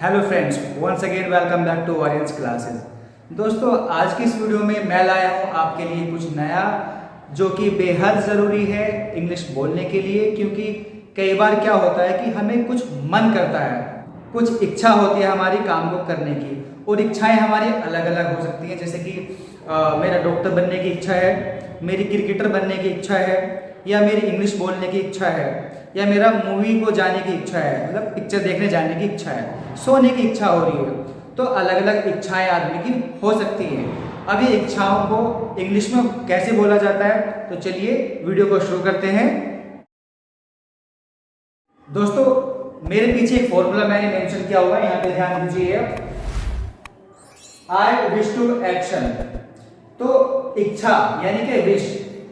Hello friends, once again welcome back to audience classes. दोस्तों, आज की इस वीडियो में मैं लाया हूँ आपके लिए कुछ नया जो कि बेहद ज़रूरी है इंग्लिश बोलने के लिए, क्योंकि कई बार क्या होता है कि हमें कुछ मन करता है, कुछ इच्छा होती है हमारी काम को करने की, और इच्छाएं हमारी अलग अलग हो सकती हैं। जैसे कि मेरा डॉक्टर बनने की इच्छा है, मेरी क्रिकेटर बनने की इच्छा है, या मेरी इंग्लिश बोलने की इच्छा है, या मेरा मूवी को जाने की इच्छा है, मतलब पिक्चर देखने जाने की इच्छा है, सोने की इच्छा हो रही है। तो अलग अलग इच्छाएं आदमी की हो सकती हैं। अब ये इच्छाओं को इंग्लिश में कैसे बोला जाता है, तो चलिए वीडियो को शुरू करते हैं। दोस्तों, मेरे पीछे एक फॉर्मूला मैंने मेंशन किया हुआ है, यहाँ पे ध्यान दीजिए। आई विश टू एक्शन, तो इच्छा यानी कि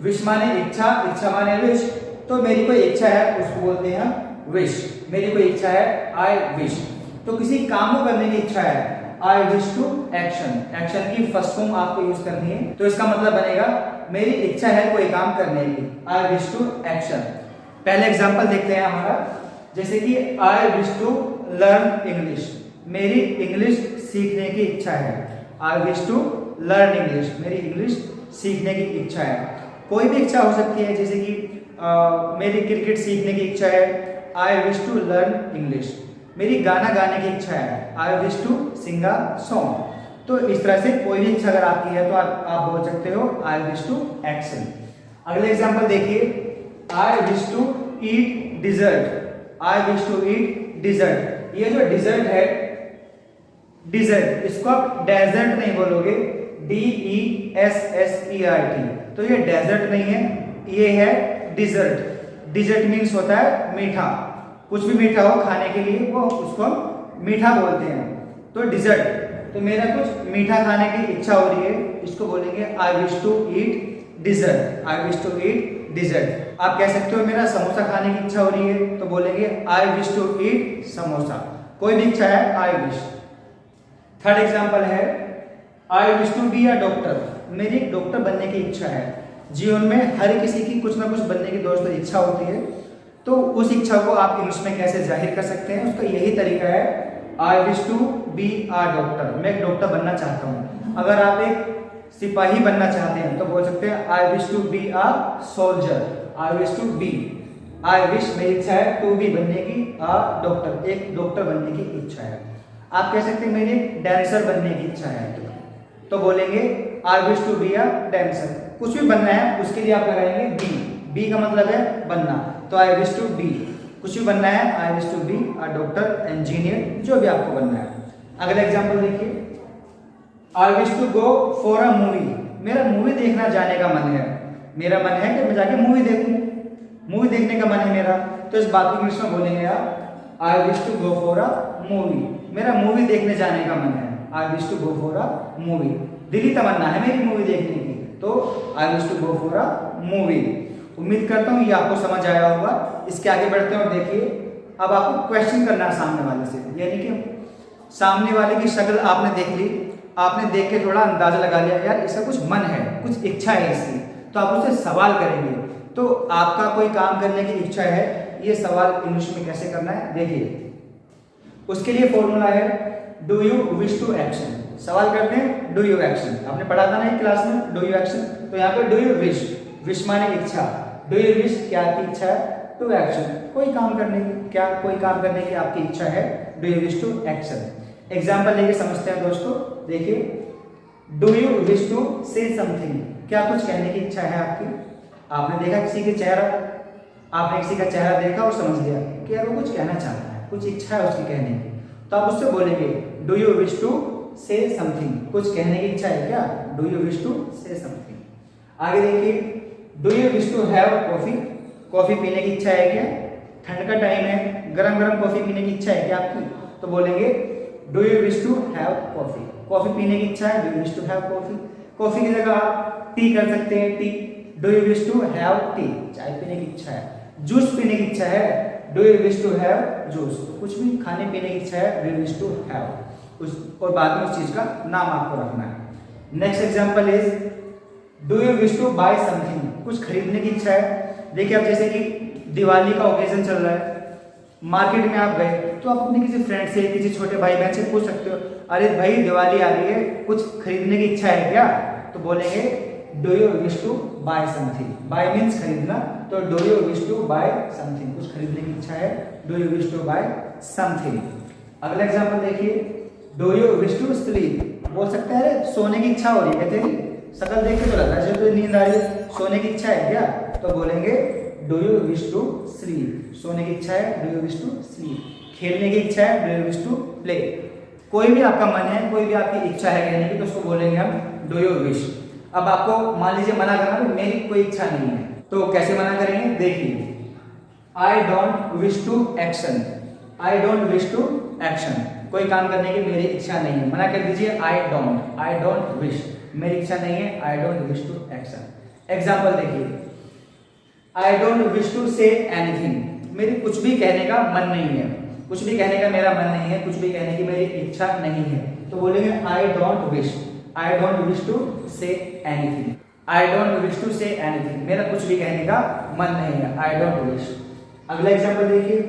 विश माने इच्छा, इच्छा माने विश। तो मेरी कोई इच्छा है, उसको बोलते हैं विश। मेरी कोई इच्छा है, आई विश। तो किसी काम को करने की इच्छा है, I wish to action. Action की फर्स्ट फॉर्म आपको यूज करनी है, तो इसका मतलब बनेगा मेरी इच्छा है कोई काम करने की, आई विश टू एक्शन। पहले एग्जांपल देखते हैं हमारा, जैसे कि I wish to learn English, मेरी इंग्लिश सीखने की इच्छा है। I wish to learn English, मेरी इंग्लिश सीखने की इच्छा है। कोई भी इच्छा हो सकती है, जैसे कि मेरी क्रिकेट सीखने की इच्छा है, I wish to learn English. मेरी गाना गाने की इच्छा है, I wish to sing a song. तो इस तरह से कोई भी इच्छा अगर आपकी है तो आप बोल सकते हो आई विश टू एक्शन। अगले एग्जांपल देखिए, I wish to eat dessert, I wish to eat dessert. ये जो डिजर्ट है, डिजर्ट, इसको आप डेजर्ट नहीं बोलोगे, DESSERT। तो ये डेजर्ट नहीं है, ये है डिजर्ट। डिजर्ट मीन्स होता है मीठा, कुछ भी मीठा हो खाने के लिए वो उसको मीठा बोलते हैं। तो डिजर्ट, तो मेरा कुछ मीठा खाने की इच्छा हो रही है, इसको बोलेंगे I wish to eat dessert, I wish to eat dessert. आप कह सकते हो मेरा समोसा खाने की इच्छा हो रही है, तो बोलेंगे I wish to eat samosa. कोई भी इच्छा है, आई विश। थर्ड एग्जाम्पल है, I wish to be a doctor, मेरी डॉक्टर बनने की इच्छा है। जीवन में हर किसी की कुछ ना कुछ बनने की दोस्तों इच्छा होती है, तो उस इच्छा को आप इंग्लिश में कैसे जाहिर कर सकते हैं, उसका यही तरीका है, I wish to be a doctor. मैं एक डॉक्टर बनना चाहता हूँ। अगर आप एक सिपाही बनना चाहते हैं तो बोल सकते हैं I wish to be a soldier, I wish to be. I wish मेरी इच्छा है, टू बी बनने की, अ डॉक्टर एक डॉक्टर बनने की इच्छा है। आप कह सकते हैं मेरी डांसर बनने की इच्छा है, तो बोलेंगे I wish to be a dancer. कुछ भी बनना है उसके लिए आप लगाएंगे बी, बी का मतलब है बनना, तो आई विश टू बी। कुछ भी बनना है, I wish to be a doctor, engineer, जो भी आपको बनना है। अगला एग्जांपल देखिए, I wish to go for a movie, मेरा मूवी देखना जाने का मन है। मेरा मन है कि मैं जाके मूवी देखूं, मूवी देखने का मन है मेरा, तो इस बात को इंग्लिश में बोलेंगे आप I wish to go for a movie. मेरा मूवी देखने जाने का मन है, I wish to go for a movie. दिली तमन्ना है मेरी मूवी देखने की, तो I wish to go for a movie. उम्मीद करता हूँ ये आपको समझ आया होगा। इसके आगे बढ़ते हैं और देखिए, अब आपको क्वेश्चन करना है सामने वाले से, यानी कि सामने वाले की शक्ल आपने देख ली, आपने देख के थोड़ा अंदाजा लगा लिया यार इसका कुछ मन है, कुछ इच्छा है इसकी, तो आप उससे सवाल करेंगे। तो आपका कोई काम करने की इच्छा है, ये सवाल इंग्लिश में कैसे करना है देखिए। उसके लिए फॉर्मूला है do you wish to action. सवाल करते हैं डू यू एक्शन, आपने पढ़ा था ना एक क्लास में, डू यू एक्शन। तो यहाँ पे डू यू विश, विश माने इच्छा, डू यू विश क्या आपकी इच्छा है, टू एक्शन कोई काम करने की, क्या कोई काम करने की आपकी इच्छा है, do you wish to action. Example लेके समझते हैं दोस्तों, देखिए, do you wish to say something, क्या कुछ कहने की इच्छा है आपकी। आपने देखा किसी के चेहरा, आपने किसी का चेहरा देखा और समझ लिया कि यार वो कुछ कहना चाहता है, कुछ इच्छा है उसकी कहने की, तो आप उससे बोलेंगे do you wish to say something, कुछ कहने की इच्छा है क्या, do you wish to say something. आगे देखिए, do you wish to have coffee, coffee पीने की इच्छा है क्या, ठंड का टाइम है, गरम गरम कॉफी पीने की इच्छा है क्या आपकी, तो बोलेंगे do you wish to have coffee, coffee पीने की इच्छा है, do you wish to have coffee. Coffee की जगह आप टी कर सकते हैं, tea, do you wish to have tea, चाय पीने की इच्छा है। जूस पीने की इच्छा है, do you wish to have juice, कुछ भी खाने पीने की इच्छा है, do you wish to have उस, और बाद में उस चीज का नाम आपको रखना है। Next example is do you wish to buy something, कुछ खरीदने की इच्छा है। देखिए अब जैसे कि दिवाली का ओकेजन चल रहा है, मार्केट में आप गए तो आप अपने किसी फ्रेंड से, किसी छोटे भाई बहन से पूछ सकते हो, अरे भाई दिवाली आ रही है, कुछ खरीदने की इच्छा है क्या? तो बोलेंगे do you wish to buy something. Buy means खरीदना, तो do you wish to buy something, कुछ खरीदने की इच्छा है, do you wish to buy something. अगला एग्जांपल देखिए, do you wish to sleep. बोल सकते हैं अरे सोने की इच्छा हो रही है तेरी, शकल देख के तो लग रहा है तो नींद आ रही है, सोने की इच्छा है क्या? तो बोलेंगे do you wish to sleep. सोने की इच्छा है, do you wish to sleep. खेलने की इच्छा है, do you wish to play. कोई भी आपका मन है, कोई भी आपकी इच्छा है कहने की, तो उसको बोलेंगे हम डू यू विश। अब आपको मान लीजिए मना करना, तो मेरी कोई इच्छा नहीं है, तो कैसे मना करेंगे? देखिए, I don't wish to action. I don't wish to action, कोई काम करने की मेरी इच्छा नहीं है, मना कर दीजिए आई डोंट विश, मेरी इच्छा नहीं है, I don't wish to action. Example देखिए, I don't wish to say anything. मेरी कुछ भी कहने का मन नहीं है, कुछ भी कहने का मेरा मन नहीं है, कुछ भी कहने की मेरी इच्छा नहीं है, तो बोलेंगे I don't wish to say anything. I don't wish to say anything, मेरा कुछ भी कहने का मन नहीं है, आई डोंट विश। अगला एग्जांपल देखिए,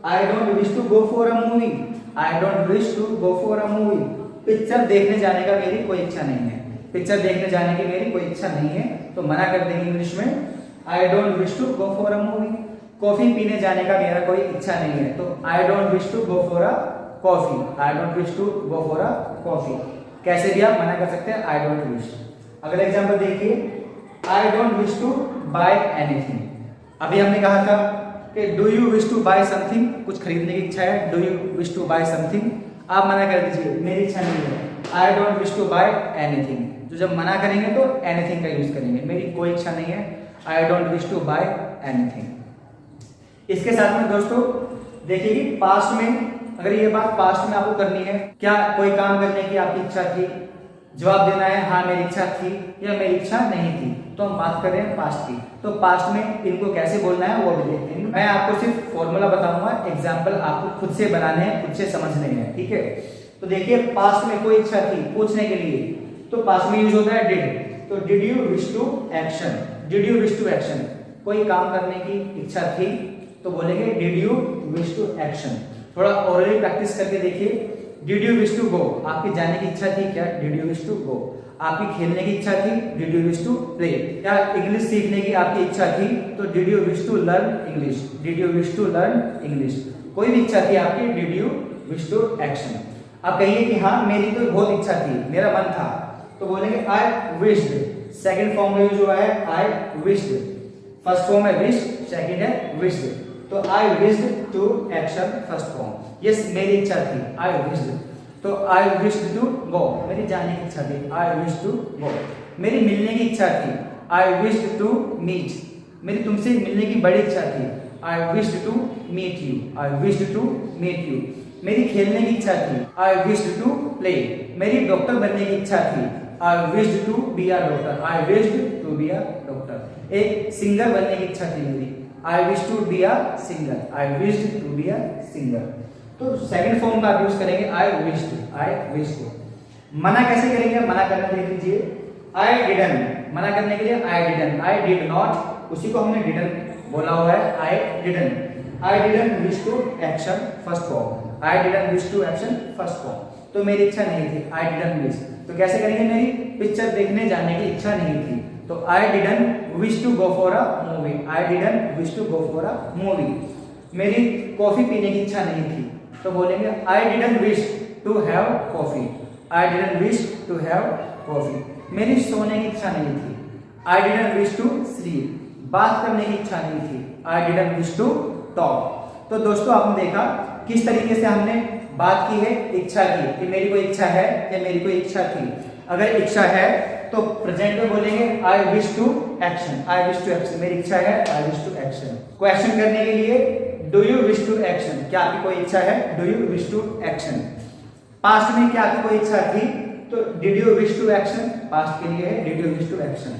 I don't wish to go for a movie. I don't wish to go for a movie, picture देखने जाने का मेरी कोई इच्छा नहीं है, पिक्चर देखने जाने की मेरी कोई इच्छा नहीं है, तो मना कर देंगे इंग्लिश में I don't wish to go for a movie. Coffee पीने जाने का मेरा कोई इच्छा नहीं है, तो I don't wish to go for a coffee. I don't wish to go for a coffee, कैसे भी आप मना कर सकते हैं आई डोंट विश। अगला एग्जांपल देखिए, I don't wish to buy anything. अभी हमने कहा था कि do you wish to buy something, कुछ खरीदने की इच्छा है, do you wish to buy something, आप मना कर दीजिए मेरी इच्छा नहीं है, I don't wish to buy anything. तो जब मना करेंगे तो एनीथिंग का यूज करेंगे, मेरी कोई इच्छा नहीं है, I don't wish to buy anything. इसके साथ में दोस्तों देखिए कि पास्ट में, अगर ये बात पास्ट में आपको करनी है, क्या कोई काम करने की आपकी इच्छा थी, जवाब देना है हाँ मेरी इच्छा थी या मेरी इच्छा नहीं थी, तो हम बात कर रहे हैं पास्ट की। तो पास्ट में इनको कैसे बोलना है वो भी देखते हैं। मैं आपको सिर्फ फॉर्मूला बताऊंगा, एग्जाम्पल आपको खुद से बनाने हैं, खुद से समझने हैं, ठीक है? तो देखिए, पास्ट में कोई इच्छा थी पूछने के लिए, तो पास्ट में यूज होता है डिड। तो did you wish to action, did you wish to action, कोई काम करने की इच्छा थी तो बोलेंगे did you wish to action. थोड़ा ओरली प्रैक्टिस करके देखिए, did you wish to go, आपकी जाने की इच्छा थी क्या? Did you wish to go. आपकी खेलने की इच्छा थी, did you wish to play. या इंग्लिश सीखने की आपकी इच्छा थी, तो did you wish to learn English, did you wish to learn English. कोई भी इच्छा थी आपकी, did you wish to action. आप कहिए कि हाँ मेरी तो बहुत इच्छा थी, मेरा मन था, तो बोलेंगे आई विश्ड। सेकंड फॉर्म में यूज हुआ है आई विश्ड, फर्स्ट फॉर्म है विश, सेकंड है विश्ड। तो I wished to action first form, yes मेरी इच्छा थी, आई विश्ड। तो आई विश्ड टू गो, मेरी जाने की इच्छा थी, आई विश टू गो। मेरी मिलने की इच्छा थी, आई विश्ड टू मीट, मेरी तुमसे मिलने की बड़ी इच्छा थी, I wished to meet you, I wished to meet you. मेरी खेलने की इच्छा थी, आई विश्ड टू प्ले। मेरी डॉक्टर बनने की इच्छा थी, I wished to be a doctor, I wished to be a doctor. एक सिंगर बनने की इच्छा थी मेरी, I wish to be a singer, I wished to be a singer. तो सेकंड फॉर्म का आप यूज करेंगे आई विश्ड, आई विश्ड। मना कैसे करेंगे? मना करना देख लीजिए, आई डिडंट, मना करने के लिए I didn't, I did not, उसी को हमने डिडंट बोला हुआ है, I didn't. I didn't wish to action first form, I didn't wish to action first form. तो मेरी इच्छा नहीं थी, आई डिडंट विश। तो कैसे करेंगे? मेरी पिक्चर देखने जाने की इच्छा नहीं थी, तो I didn't wish to go for a movie, I didn't wish to go for a movie. मेरी कॉफी पीने की इच्छा नहीं थी, तो बोलेंगे I didn't wish to have coffee, I didn't wish to have coffee. मेरी सोने की इच्छा नहीं थी, I didn't wish to sleep. बात करने की इच्छा नहीं थी, I didn't wish to talk. तो दोस्तों आपने देखा किस तरीके से हमने बात की है इच्छा की, कि मेरी कोई इच्छा है या मेरी कोई इच्छा थी। अगर इच्छा है तो प्रेजेंट में बोलेंगे I wish to action, I wish to action, मेरी इच्छा है, I wish to action. Question करने के लिए do you wish to action, क्या आपकी कोई इच्छा है? Do you wish to action. Past में क्या आपकी कोई इच्छा थी? तो did you wish to action, past के लिए है did you wish to action.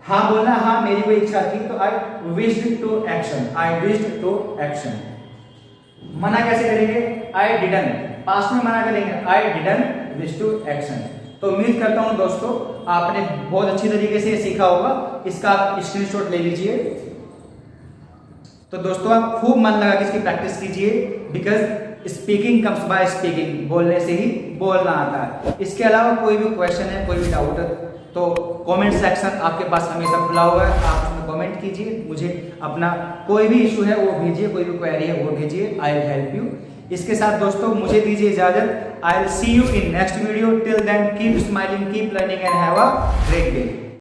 हाँ बोलना, हाँ मेरी कोई इच्छा थी, तो I wished to action, I wished to action. मना कैसे करेंगे? आई डिडंट, पास्ट में मना करेंगे, I didn't wish to action. तो उम्मीद करता हूं दोस्तों आपने बहुत अच्छी तरीके से ये सीखा होगा, इसका आप स्क्रीनशॉट ले लीजिए। तो तो दोस्तों आप खूब मन लगा के इसकी प्रैक्टिस कीजिए, because speaking comes by speaking, बोलने से ही बोलना आता है। इसके अलावा कोई भी क्वेश्चन है, कोई भी डाउट है, तो कमेंट सेक्शन आपके पास हमेशा खुला हुआ है, आप उसमें कमेंट कीजिए, मुझे अपना कोई भी इशू है वो भेजिए, कोई भी क्वेरी है वो भेजिए, आई विल हेल्प यू। इसके साथ दोस्तों मुझे दीजिए इजाजत। I will see you in next video. Till then keep smiling, keep learning and have a great day.